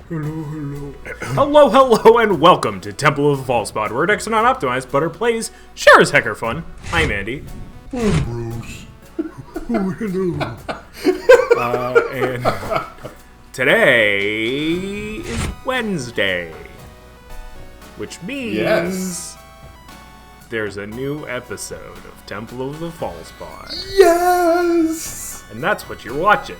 Hello, and welcome to Temple of the Fall Spot, where decks are not optimized, but our plays sure as heck are fun. I'm Andy. I'm Bruce. Oh, hello. And today is Wednesday, which means there's a new episode of Temple of the Fall Spot. Yes! And that's what you're watching.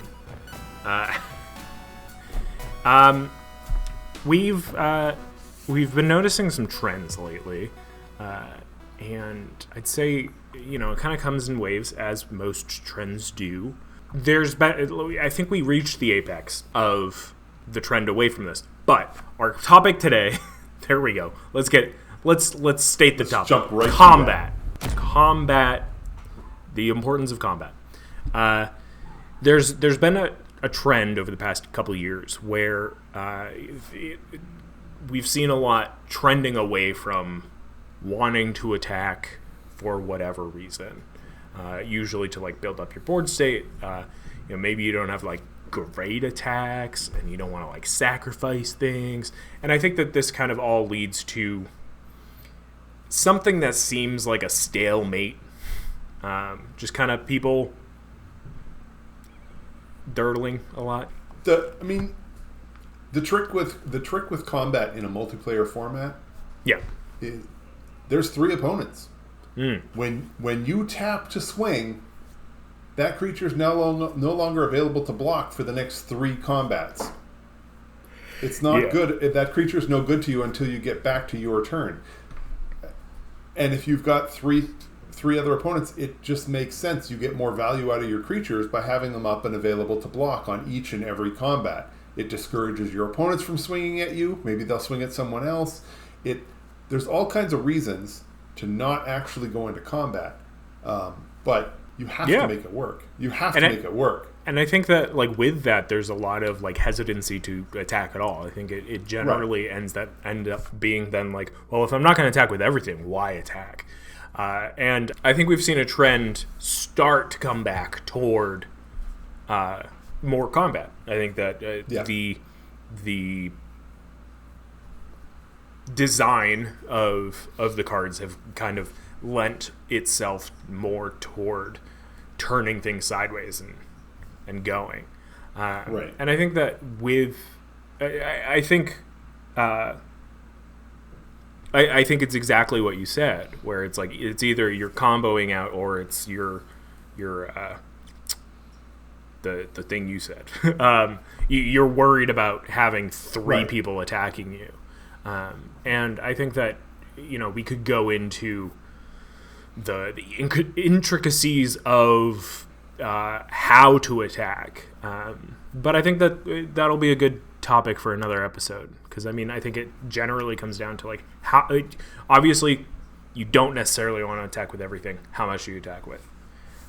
We've been noticing some trends lately, and I'd say, it kind of comes in waves, as most trends do. I think we reached the apex of the trend away from this, but our topic today, there we go. Let's state the topic. Jump right Combat, the importance of combat. There's been a trend over the past couple of years where we've seen a lot trending away from wanting to attack for whatever reason. Usually to build up your board state. Maybe you don't have great attacks and you don't want to sacrifice things. And I think that this kind of all leads to something that seems like a stalemate. Just kind of people dirtling a lot. The trick with combat in a multiplayer format, is there's 3 opponents. When you tap to swing, that creature is no longer available to block for the next 3 combats. It's not good. That creature is no good to you until you get back to your turn. And if you've got three other opponents, it just makes sense. You get more value out of your creatures by having them up and available to block on each and every combat. It discourages your opponents from swinging at you. Maybe they'll swing at someone else. There's all kinds of reasons to not actually go into combat, but you have to make it work. You have to make it work. And I think that with that, there's a lot of hesitancy to attack at all. I think it generally end up being then well, if I'm not going to attack with everything, why attack? And I think we've seen a trend start to come back toward more combat. I think that the design of the cards have kind of lent itself more toward turning things sideways and going. Right. And I think that I think it's exactly what you said, where it's it's either you're comboing out or it's your the thing you said. You're worried about having 3 people attacking you. And I think that, we could go into the intricacies of how to attack. But I think that that'll be a good topic for another episode. Because, I think it generally comes down to, how... obviously, you don't necessarily want to attack with everything. How much do you attack with?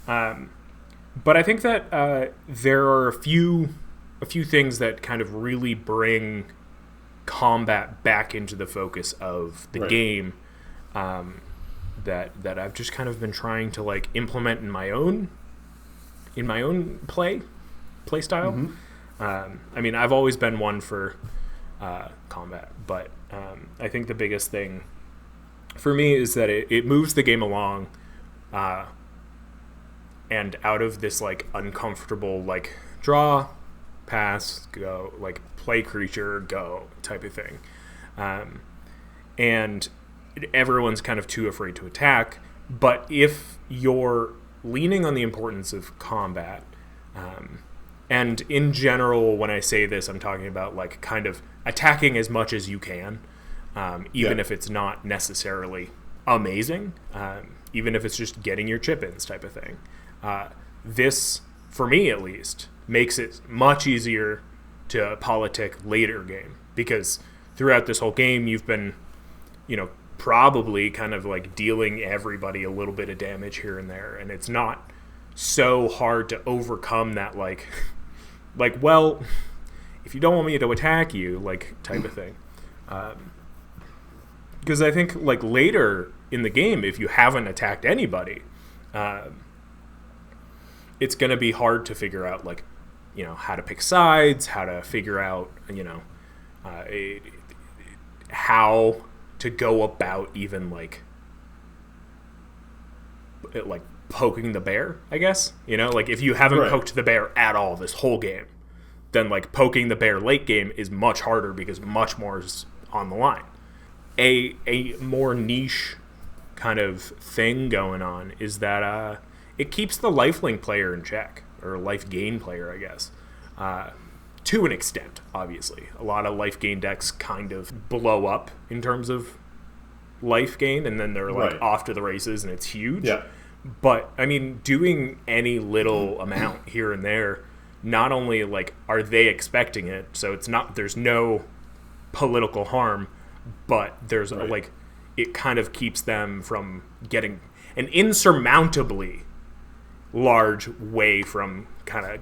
But I think that there are a few things that kind of really bring combat back into the focus of the game that I've just kind of been trying to implement in my own play style. Mm-hmm. I've always been one for combat, but I think the biggest thing for me is that it moves the game along and out of this uncomfortable draw, pass, go, play creature, go type of thing. And everyone's kind of too afraid to attack. But if you're leaning on the importance of combat, and in general, when I say this, I'm talking about kind of attacking as much as you can, even if it's not necessarily amazing, even if it's just getting your chip-ins type of thing. This, for me at least, makes it much easier to politic later game, because throughout this whole game you've been probably kind of dealing everybody a little bit of damage here and there, and it's not so hard to overcome that well, if you don't want me to attack you type of thing, because I think later in the game, if you haven't attacked anybody, it's going to be hard to figure out how to pick sides, how to figure out, how to go about even like poking the bear, I guess. Like if you haven't poked the bear at all this whole game, then like poking the bear late game is much harder because much more is on the line. A more niche kind of thing going on is that it keeps the lifelink player in check, or life gain player, I guess, to an extent. Obviously, a lot of life gain decks kind of blow up in terms of life gain, and then they're like off to the races, and it's huge. Yeah. But I mean, doing any little amount here and there, not only like are they expecting it, so there's no political harm, but there's like it kind of keeps them from getting an insurmountably large way from kind of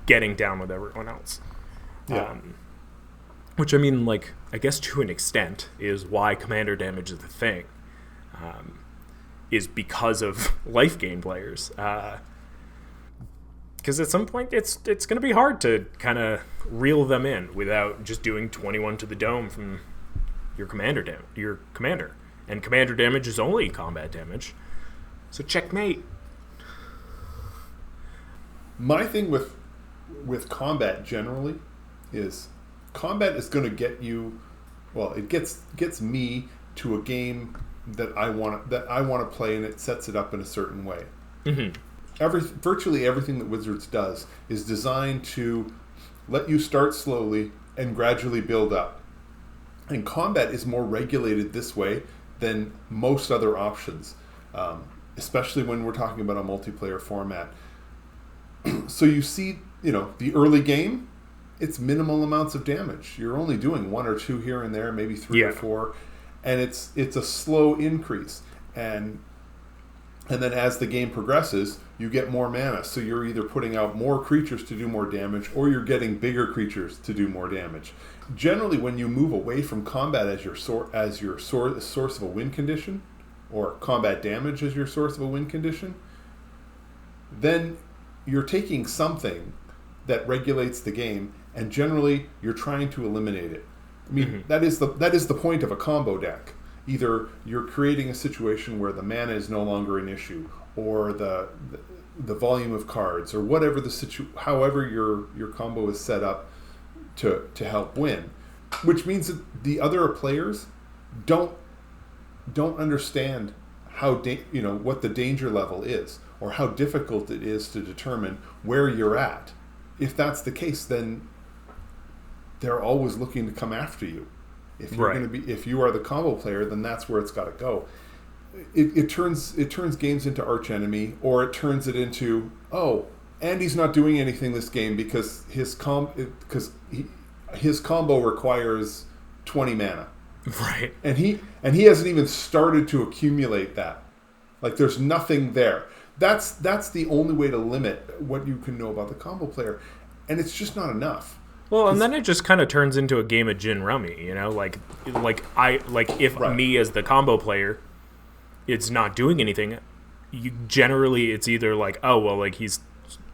getting down with everyone else. Yeah. Which I mean, like, I guess to an extent is why commander damage is the thing. Is because of life gain players. Because at some point it's going to be hard to kind of reel them in without just doing 21 to the dome from your commander. And commander damage is only combat damage. So checkmate. My thing with combat generally is combat is going to get you. Well, it gets me to a game that I want to play, and it sets it up in a certain way. Mm-hmm. Virtually everything that Wizards does is designed to let you start slowly and gradually build up. And combat is more regulated this way than most other options, especially when we're talking about a multiplayer format. So you see, the early game, it's minimal amounts of damage. You're only doing 1 or 2 here and there, maybe 3 or 4, and it's a slow increase. And then as the game progresses, you get more mana. So you're either putting out more creatures to do more damage, or you're getting bigger creatures to do more damage. Generally, when you move away from combat as your source of a win condition, or combat damage as your source of a win condition, then you're taking something that regulates the game, and generally you're trying to eliminate it. I mean, that is the point of a combo deck. Either you're creating a situation where the mana is no longer an issue, or the volume of cards, or whatever however your combo is set up to help win, which means that the other players don't understand how what the danger level is, or how difficult it is to determine where you're at. If that's the case, then they're always looking to come after you. If you're if you are the combo player, then that's where it's got to go. It turns games into archenemy, or it turns it into, Andy's not doing anything this game because his combo requires 20 mana. Right. And he hasn't even started to accumulate that. Like, there's nothing there. That's the only way to limit what you can know about the combo player, and it's just not enough. Well, and then it just kind of turns into a game of gin rummy, if me as the combo player, it's not doing anything. It's either like, he's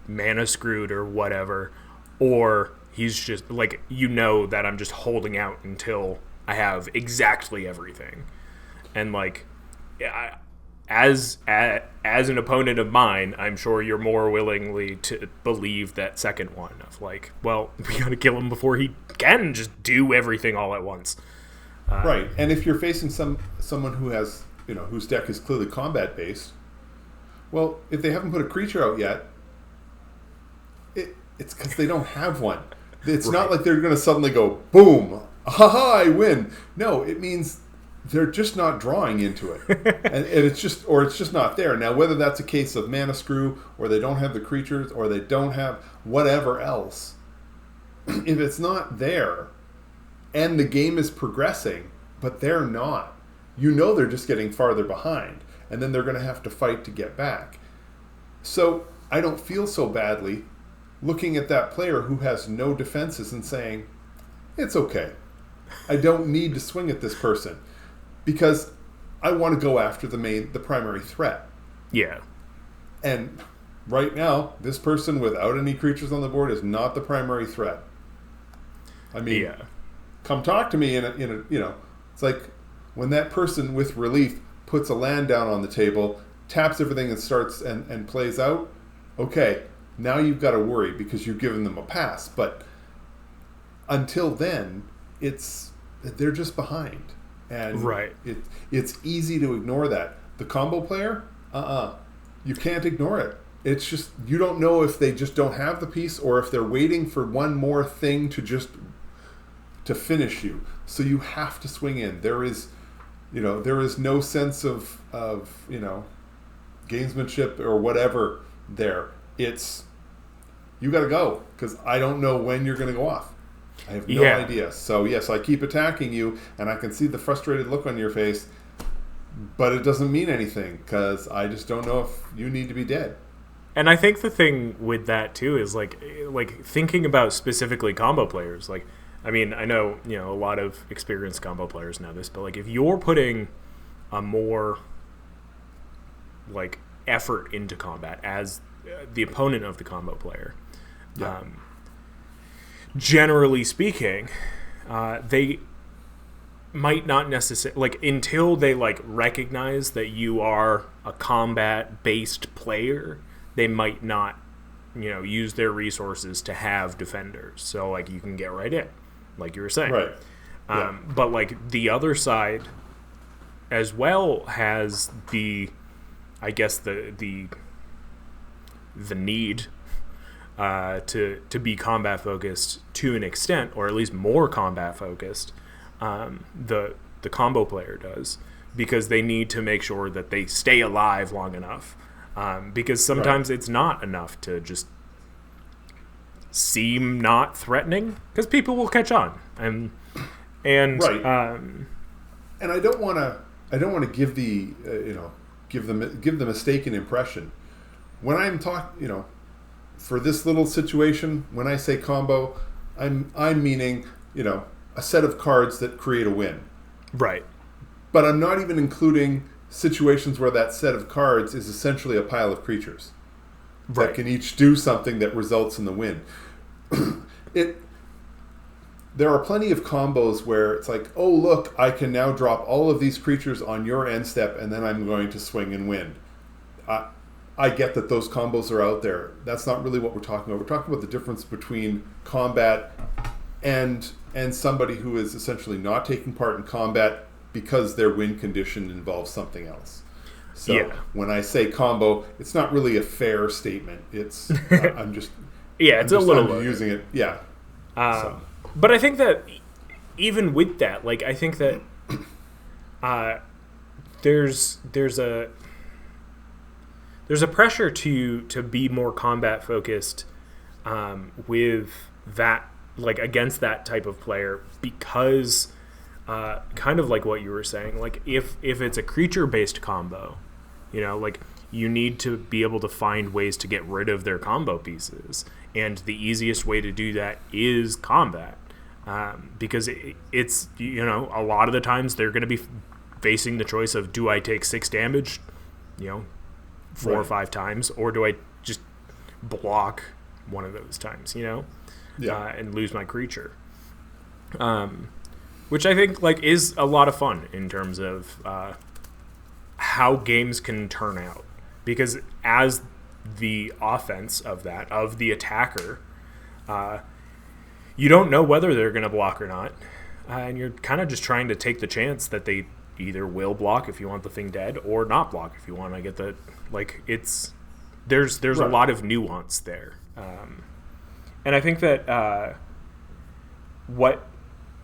mana screwed or whatever, or he's just like, that I'm just holding out until I have exactly everything, and like, as an opponent of mine, I'm sure you're more willingly to believe that second one of like, well, we gotta kill him before he can just do everything all at once. Right, and if you're facing someone who has, whose deck is clearly combat based, well, if they haven't put a creature out yet, it's because they don't have one. It's not like they're going to suddenly go, boom, haha, I win. No, it means they're just not drawing into it, and it's just not there. Now, whether that's a case of mana screw, or they don't have the creatures, or they don't have whatever else, if it's not there, and the game is progressing, but they're not, they're just getting farther behind, and then they're going to have to fight to get back. So I don't feel so badly looking at that player who has no defenses and saying, it's okay, I don't need to swing at this person, because I want to go after the primary threat. Yeah. And right now, this person without any creatures on the board is not the primary threat. I mean, come talk to me in a it's like when that person with relief puts a land down on the table, taps everything and starts and plays out. Okay, now you've got to worry because you've given them a pass. But until then, they're just behind. And it's easy to ignore that. The combo player, you can't ignore it. It's just, you don't know if they just don't have the piece or if they're waiting for one more thing to finish you. So you have to swing in. There is no sense of gamesmanship or whatever there. It's, you got to go because I don't know when you're going to go off. I have no idea. So yes, I keep attacking you and I can see the frustrated look on your face, but it doesn't mean anything because I just don't know if you need to be dead. And I think the thing with that too is like thinking about specifically combo players. Like, I mean, I know, a lot of experienced combo players know this, but like if you're putting a more like effort into combat as the opponent of the combo player, generally speaking, they might not necessarily, like, until they like recognize that you are a combat based player, they might not use their resources to have defenders, so like you can get right in, like you were saying, right? But like the other side as well has the need to be combat focused to an extent, or at least more combat focused. The combo player does, because they need to make sure that they stay alive long enough. Because sometimes it's not enough to just seem not threatening, because people will catch on. And and I don't want to give the give the mistaken impression when I'm talking. For this little situation, when I say combo, I'm meaning a set of cards that create a win. Right. But I'm not even including situations where that set of cards is essentially a pile of creatures that can each do something that results in the win. There are plenty of combos where it's like, oh look, I can now drop all of these creatures on your end step and then I'm going to swing and win. I get that those combos are out there. That's not really what we're talking about. We're talking about the difference between combat and somebody who is essentially not taking part in combat because their win condition involves something else. So when I say combo, it's not really a fair statement. It's I'm just it's a little using it. Yeah. But I think that even with that, like I think that there's a pressure to be more combat focused with that, like against that type of player, because kind of like what you were saying, like if it's a creature based combo, like you need to be able to find ways to get rid of their combo pieces, and the easiest way to do that is combat, because it's a lot of the times they're going to be facing the choice of, do I take 6 damage 4 or 5 times, or do I just block one of those times, and lose my creature, which I think like is a lot of fun in terms of how games can turn out, because as the offense of the attacker, you don't know whether they're going to block or not, and you're kind of just trying to take the chance that they either will block if you want the thing dead, or not block if you want to get the, like, it's there's a lot of nuance there, and I think that what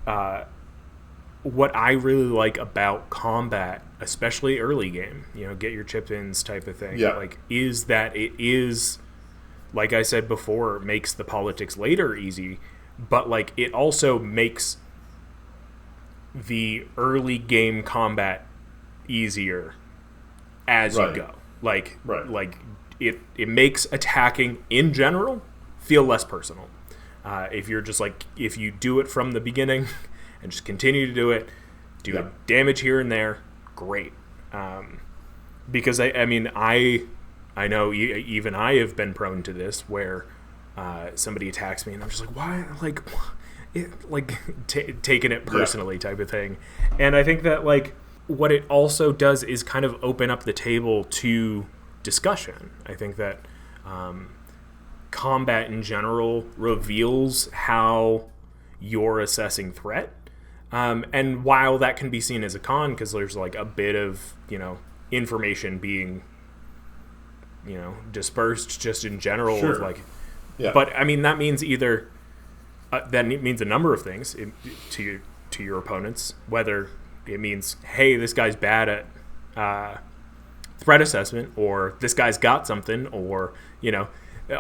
I really like about combat, especially early game, get your chip ins type of thing, like, is that it is, like I said before, makes the politics later easy, but like it also makes the early game combat easier as you go. Like it makes attacking in general feel less personal. If you're just like, if you do it from the beginning and just continue to do it, damage here and there, great. Because I mean, I know even I have been prone to this where somebody attacks me and I'm just like, why? Taking it personally type of thing. And I think that like what it also does is kind of open up the table to discussion. I think that combat in general reveals how you're assessing threat. And while that can be seen as a con because there's like a bit of, information being, dispersed just in general. Sure. But I mean, that means either, that means a number of things to your opponents, whether it means, hey, this guy's bad at threat assessment, or this guy's got something, or,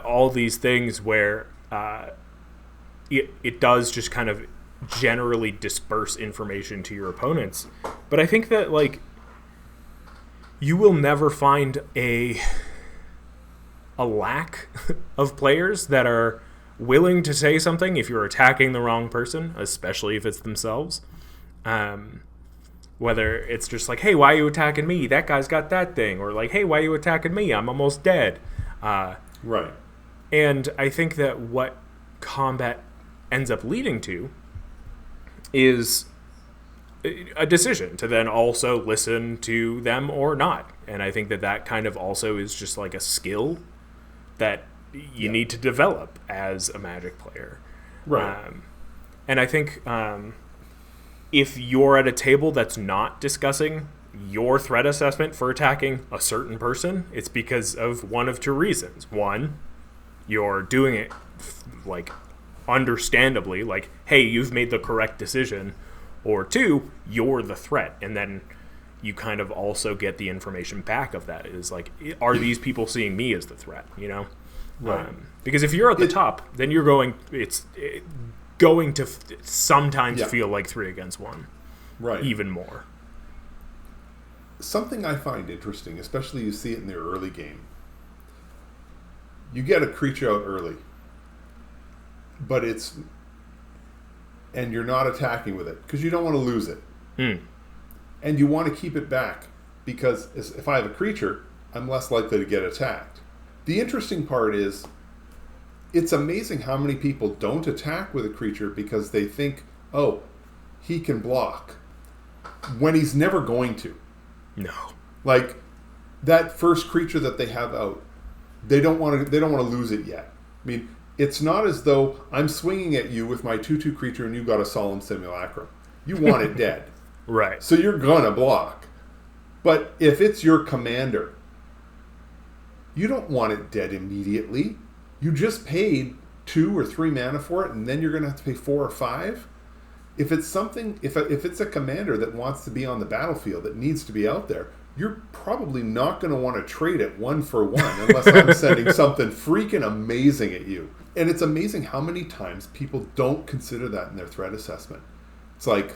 all these things where it does just kind of generally disperse information to your opponents. But I think that, like, you will never find a lack of players that are willing to say something if you're attacking the wrong person, especially if it's themselves. Whether it's just like, hey, why are you attacking me? That guy's got that thing. Or like, hey, why are you attacking me? I'm almost dead. Right. And I think that what combat ends up leading to is a decision to then also listen to them or not. And I think that kind of also is just like a skill that you need to develop as a Magic player. Right. And I think if you're at a table that's not discussing your threat assessment for attacking a certain person, it's because of one of two reasons. One, you're doing it like understandably, like, hey, you've made the correct decision. Or two, you're the threat. And then you kind of also get the information back of that. Is like, are these people seeing me as the threat, Right. Because if you're at the top, then you're going to sometimes feel like 3 against 1. Right. Even more. Something I find interesting, especially you see it in the early game. You get a creature out early, but and you're not attacking with it because you don't want to lose it. And you want to keep it back because if I have a creature, I'm less likely to get attacked. The interesting part is it's amazing how many people don't attack with a creature because they think, oh, he can block, when he's never going to. No. Like that first creature that they have out, they don't want to lose it yet. I mean, it's not as though I'm swinging at you with my 2/2 creature and you got a Solemn Simulacrum. You want it dead. Right. So you're going to block. But if it's your commander, you don't want it dead immediately. You just paid 2 or 3 mana for it, and then you're going to have to pay 4 or 5. If it's something, if it's a commander that wants to be on the battlefield, that needs to be out there, you're probably not going to want to trade it 1 for 1 unless I'm sending something freaking amazing at you. And it's amazing how many times people don't consider that in their threat assessment. It's like,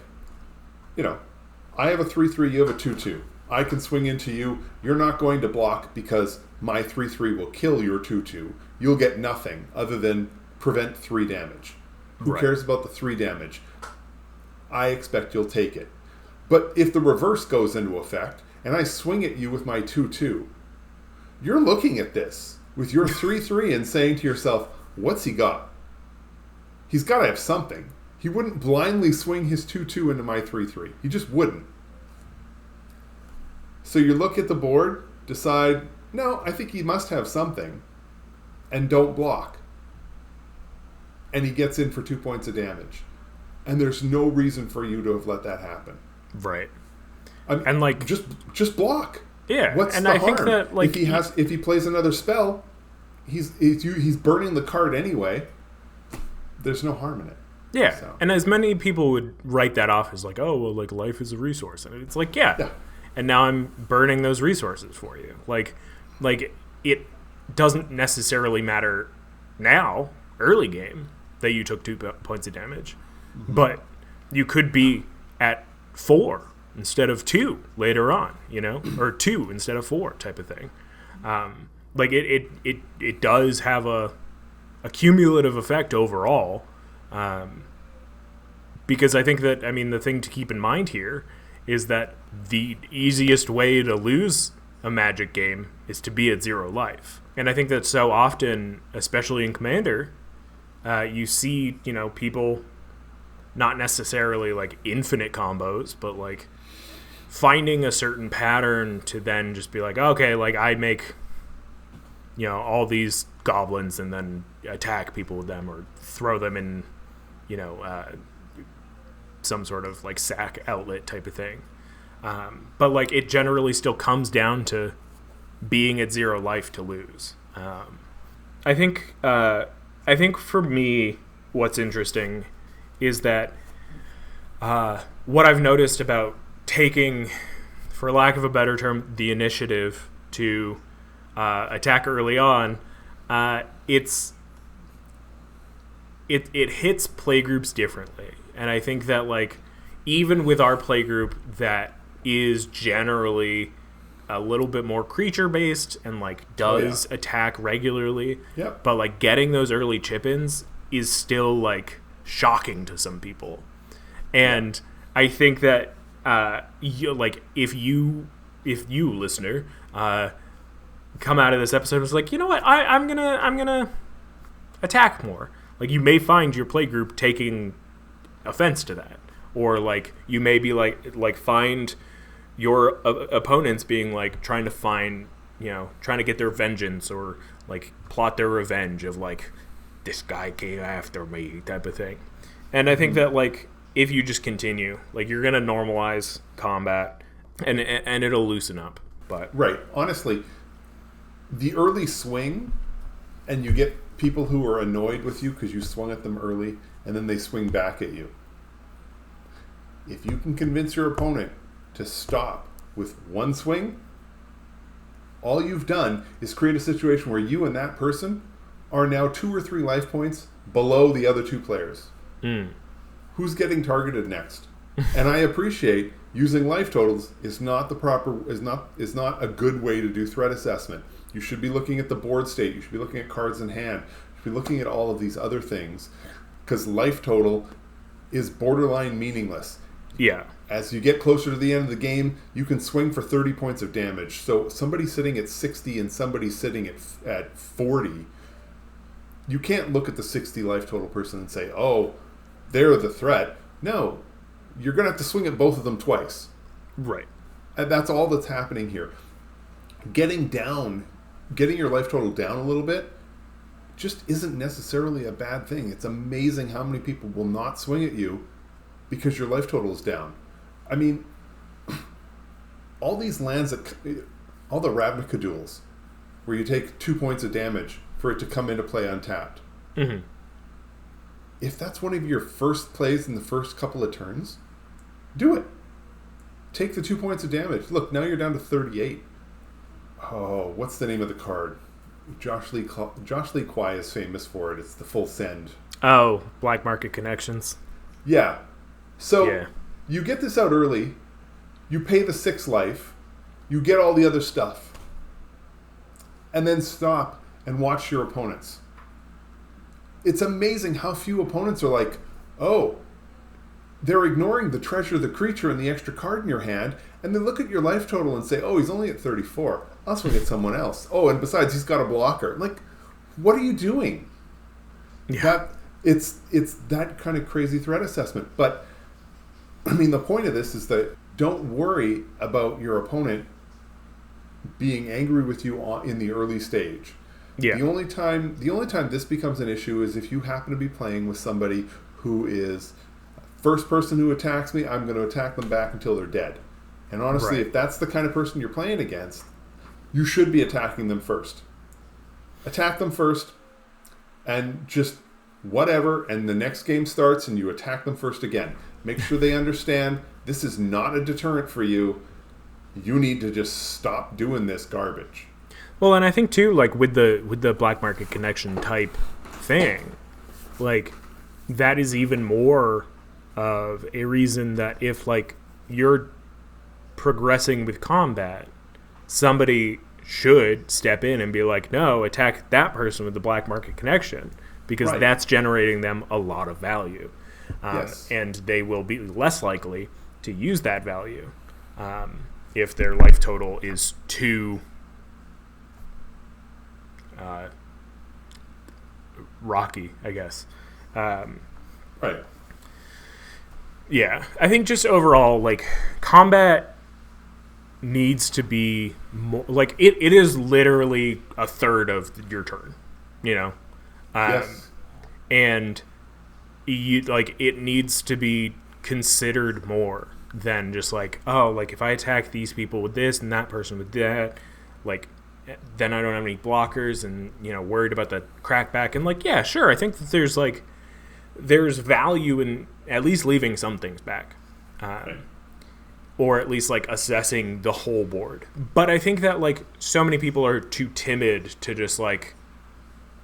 I have a 3/3, you have a 2/2. I can swing into you. You're not going to block because my 3/3 will kill your 2/2. You'll get nothing other than prevent 3 damage. Who cares about the 3 damage? I expect you'll take it. But if the reverse goes into effect, and I swing at you with my 2/2, you're looking at this with your 3/3 and saying to yourself, what's he got? He's got to have something. He wouldn't blindly swing his 2/2 into my 3/3. He just wouldn't. So you look at the board, decide, no, I think he must have something, and don't block. And he gets in for 2 points of damage. And there's no reason for you to have let that happen. Right. And like just block. Yeah. What's and the I harm? think that like if he plays another spell, he's burning the card anyway. There's no harm in it. Yeah. So. And as many people would write that off as like, oh, well, like life is a resource. And it's like, yeah. And now I'm burning those resources for you. Like it doesn't necessarily matter now, early game, that you took 2 points of damage. Mm-hmm. But you could be at 4 instead of 2 later on, or 2 instead of 4 type of thing. Like it does have a cumulative effect overall. Because I think that, the thing to keep in mind here is that the easiest way to lose a Magic game is to be at 0 life. And I think that so often, especially in Commander, you see, people not necessarily like infinite combos, but like finding a certain pattern to then just be like, okay, like I make, all these goblins and then attack people with them or throw them in, some sort of like sack outlet type of thing. But like it generally still comes down to being at 0 life to lose. I think for me, what's interesting is that what I've noticed about taking, for lack of a better term, the initiative to attack early on, it hits playgroups differently. And I think that like even with our playgroup that is generally a little bit more creature based and like does attack regularly, but like getting those early chip-ins is still like shocking to some people. And I think that if you listener come out of this episode and was like, you know what, I'm gonna attack more, like you may find your playgroup taking offense to that, or like you may be like find your opponents being like trying to get their vengeance or like plot their revenge of like this guy came after me type of thing. And I think that like if you just continue, like you're gonna normalize combat and it'll loosen up. But right, honestly, the early swing, and you get people who are annoyed with you because you swung at them early and then they swing back at you. If you can convince your opponent to stop with one swing, all you've done is create a situation where you and that person are now 2 or 3 life points below the other 2 players. Who's getting targeted next? And I appreciate using life totals is not a good way to do threat assessment. You should be looking at the board state. You should be looking at cards in hand. You should be looking at all of these other things, because life total is borderline meaningless. Yeah. As you get closer to the end of the game, you can swing for 30 points of damage. So somebody sitting at 60 and somebody sitting at 40, you can't look at the 60 life total person and say, oh, they're the threat. No, you're going to have to swing at both of them twice. Right. And that's all that's happening here. Getting your life total down a little bit just isn't necessarily a bad thing. It's amazing how many people will not swing at you because your life total is down. I mean, all these lands, all the Ravnica duels, where you take 2 points of damage for it to come into play untapped. Mm-hmm. If that's one of your first plays in the first couple of turns, do it. Take the 2 points of damage. Look, now you're down to 38. Oh, what's the name of the card? Josh Lee Kwai is famous for it. It's the full send. Oh, Black Market Connections. Yeah. So you get this out early, you pay the 6 life, you get all the other stuff, and then stop and watch your opponents. It's amazing how few opponents are like, oh, they're ignoring the treasure, the creature, and the extra card in your hand, and they look at your life total and say, oh, he's only at 34. I'll swing at someone else. Oh, and besides, he's got a blocker. Like, what are you doing? Yeah. It's that kind of crazy threat assessment. But, I mean, the point of this is that don't worry about your opponent being angry with you in the early stage. Yeah. The only time this becomes an issue is if you happen to be playing with somebody who is first person who attacks me, I'm going to attack them back until they're dead. And honestly, if that's the kind of person you're playing against, you should be attacking them first. Attack them first, and just whatever, and the next game starts and you attack them first again. Make sure they understand this is not a deterrent for you. You need to just stop doing this garbage. Well, and I think too, like with the Black Market Connection type thing, like that is even more of a reason that if like you're progressing with combat, somebody should step in and be like, no, attack that person with the Black Market Connection, because that's generating them a lot of value. And they will be less likely to use that value. if their life total is too rocky, I guess. Right. Yeah, I think just overall, like, combat needs to be more, like, it is literally a third of your turn, you know? Yes. And it needs to be considered more than just like, oh, like, if I attack these people with this and that person with that, like, then I don't have any blockers and, you know, worried about the crackback. And, like, yeah, sure, I think that there's value in at least leaving some things back. Right. Or at least, like, assessing the whole board. But I think that, like, so many people are too timid to just, like,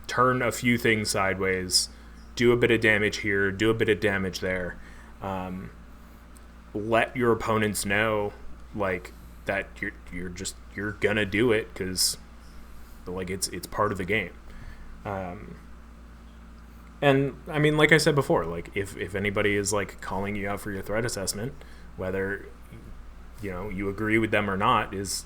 turn a few things sideways, do a bit of damage here, do a bit of damage there. Let your opponents know, like, that you're gonna do it because, like, it's part of the game. And I mean, like I said before, like, if anybody is, like, calling you out for your threat assessment, whether, you know, you agree with them or not, is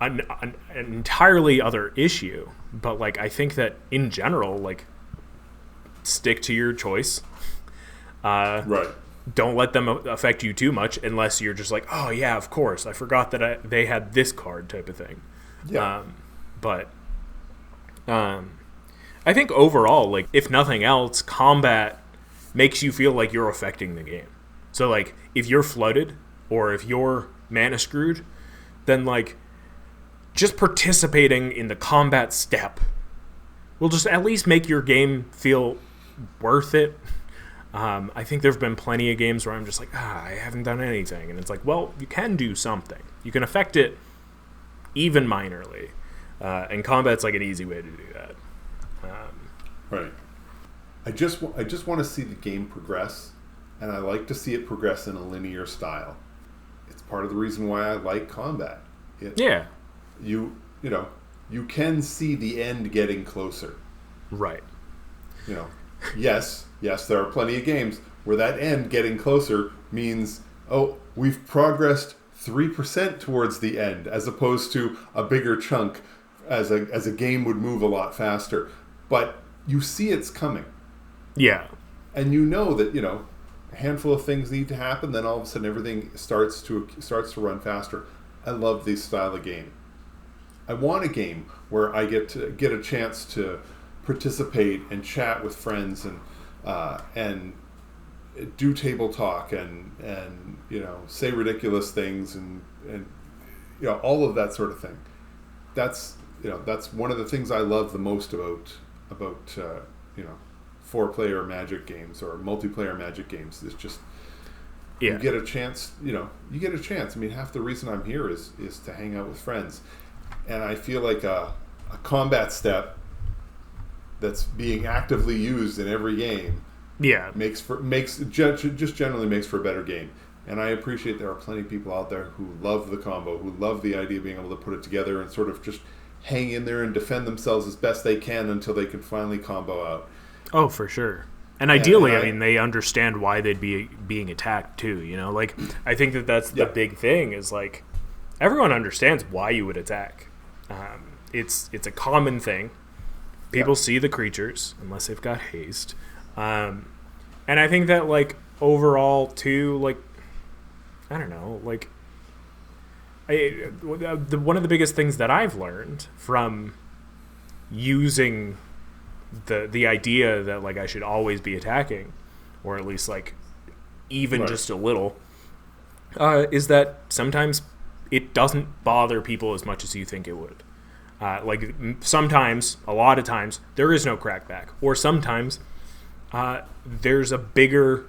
an entirely other issue. But, like, I think that in general, like, stick to your choice. Right. Don't let them affect you too much unless you're just like, oh, yeah, of course, I forgot that they had this card type of thing. Yeah. But I think overall, like, if nothing else, combat makes you feel like you're affecting the game. So, like, if you're flooded or if you're mana screwed, then, like, just participating in the combat step will just at least make your game feel worth it. I think there have been plenty of games where I'm just like, I haven't done anything. And it's like, well, you can do something. You can affect it even minorly. And combat's like an easy way to do that. Right. I just want to see the game progress, and I like to see it progress in a linear style. It's part of the reason why I like combat. Yeah. You know, you can see the end getting closer. Right. You know, yes, there are plenty of games where that end getting closer means, oh, we've progressed 3% towards the end, as opposed to a bigger chunk as a game would move a lot faster. But you see it's coming. Yeah. And you know that, you know, a handful of things need to happen, then all of a sudden everything starts to run faster. I love this style of game. I want a game where I get a chance to participate and chat with friends and do table talk and you know, say ridiculous things and you know, all of that sort of thing. That's one of the things I love the most about you know, 4-player Magic games or multiplayer Magic games. It's just you get a chance. You know, you get a chance. I mean, half the reason I'm here is to hang out with friends, and I feel like a combat step that's being actively used in every game. Yeah, just generally makes for a better game. And I appreciate there are plenty of people out there who love the combo, who love the idea of being able to put it together and sort of just hang in there and defend themselves as best they can until they can finally combo out. Oh, for sure. And ideally, I mean, they understand why they'd be being attacked too, you know? Like, I think that's the big thing is, like, everyone understands why you would attack. It's a common thing. People see the creatures, unless they've got haste. And I think that, like, overall, too, like, I don't know, like, one of the biggest things that I've learned from using the idea that, like, I should always be attacking, or at least, like, even just a little, is that sometimes it doesn't bother people as much as you think it would. Like, sometimes, a lot of times, there is no crackback, or sometimes there's a bigger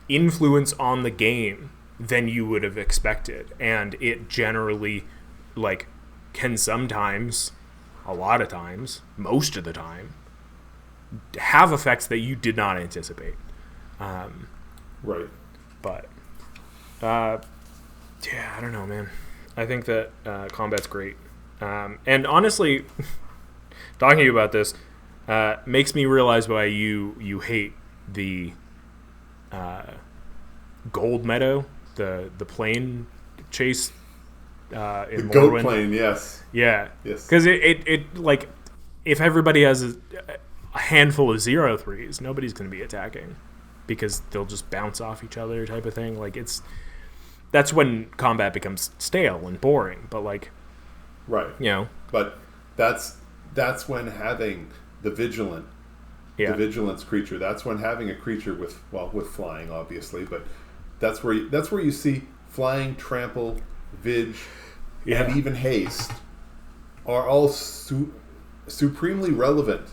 influence on the game than you would have expected, and it generally, like, can sometimes, a lot of times, most of the time, have effects that you did not anticipate. Right. But yeah, I don't know, man. I think that combat's great, and honestly, talking to you about this makes me realize why you hate the gold meadow, the plane chase in the goat Morrowind. plane, yes. Yeah. Yes. Because it like, if everybody has a handful of 0-3s, nobody's going to be attacking because they'll just bounce off each other type of thing. Like, that's when combat becomes stale and boring. But, like, right. You know. But that's when having the vigilance creature, that's when having a creature with flying, obviously, but that's where you see flying, trample, vig, and even haste are all supremely relevant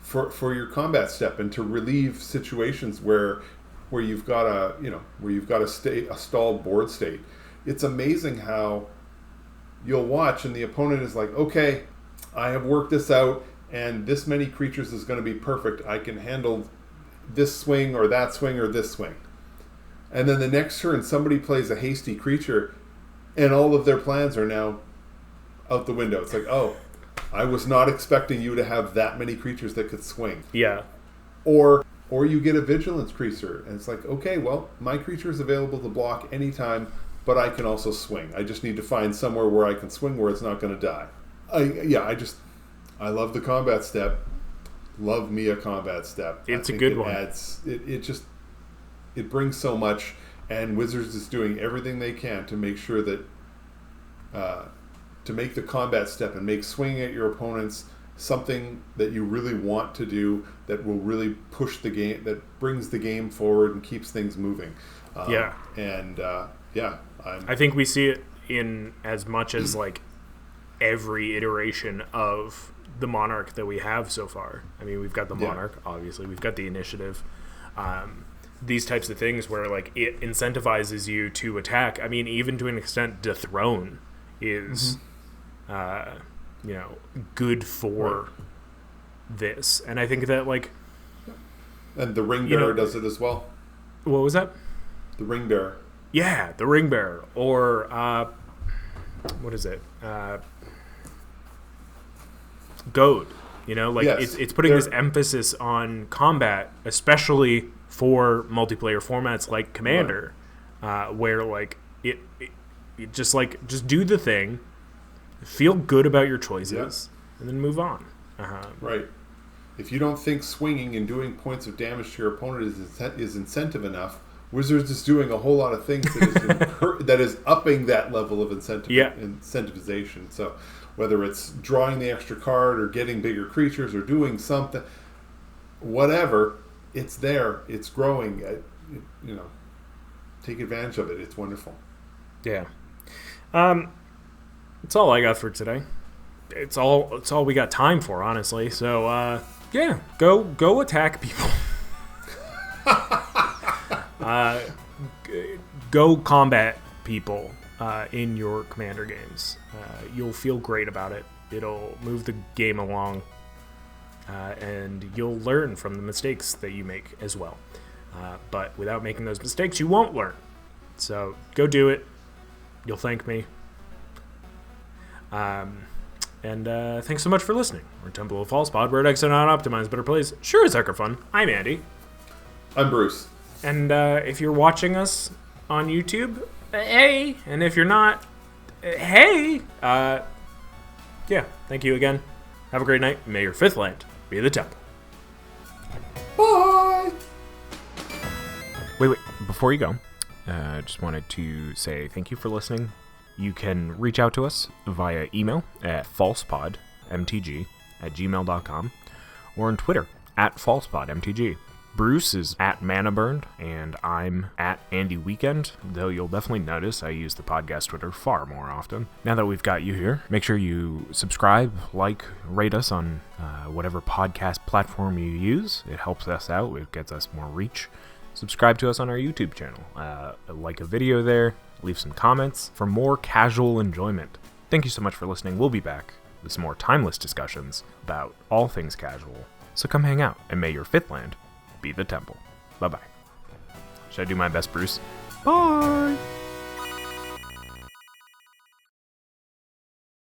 for your combat step and to relieve situations where you've got a stalled board state. It's amazing how you'll watch and the opponent is like, okay, I have worked this out and this many creatures is going to be perfect. I can handle this swing or that swing or this swing. And then the next turn somebody plays a hasty creature and all of their plans are now out the window. It's like, oh, I was not expecting you to have that many creatures that could swing. Yeah. Or you get a vigilance creature, and it's like, okay, well, my creature is available to block anytime, but I can also swing. I just need to find somewhere where I can swing where it's not going to die. I love the combat step. Love me a combat step. It's a good one. It brings so much, and Wizards is doing everything they can to make sure that to make the combat step and make swinging at your opponents something that you really want to do, that will really push the game, that brings the game forward and keeps things moving. I think we see it in as much as like every iteration of the Monarch that we have so far. I mean, we've got the Monarch, obviously. We've got the Initiative. These types of things where like it incentivizes you to attack. I mean, even to an extent, Dethrone is, good for this. And I think that like, and the Ring Bearer does it as well. What was that? The Ring Bearer. Yeah, the Ring Bearer, or what is it? Goad. It's putting this emphasis on combat, especially for multiplayer formats like Commander, where like it just do the thing, feel good about your choices, and then move on. Right. If you don't think swinging and doing points of damage to your opponent is incentive enough, Wizards is doing a whole lot of things that is upping that level of incentivization. So whether it's drawing the extra card or getting bigger creatures or doing something, whatever, it's there. It's growing. Take advantage of it. It's wonderful. Yeah. That's all I got for today. It's all we got time for, honestly. So go attack people. Go combat people in your Commander games. You'll feel great about it. It'll move the game along, and you'll learn from the mistakes that you make as well. But without making those mistakes, you won't learn. So go do it. You'll thank me. And thanks so much for listening. We're Temple of False Pod, where X are not optimized, better plays. Sure as heck are fun. I'm Andy. I'm Bruce. And if you're watching us on YouTube, hey. And if you're not, hey. Thank you again. Have a great night. May your fifth land be the temple. Bye. Wait. Before you go, I just wanted to say thank you for listening. You can reach out to us via email at falsepodmtg@gmail.com or on Twitter @falsepodmtg. Bruce is @manaburned, and I'm @AndyWeekend, though you'll definitely notice I use the podcast Twitter far more often. Now that we've got you here, make sure you subscribe, rate us on whatever podcast platform you use. It helps us out. It gets us more reach. Subscribe to us on our YouTube channel. Like a video there. Leave some comments for more casual enjoyment. Thank you so much for listening. We'll be back with some more timeless discussions about all things casual. So come hang out, and may your fifth land be the temple. Bye-bye. Should I do my best, Bruce? Bye!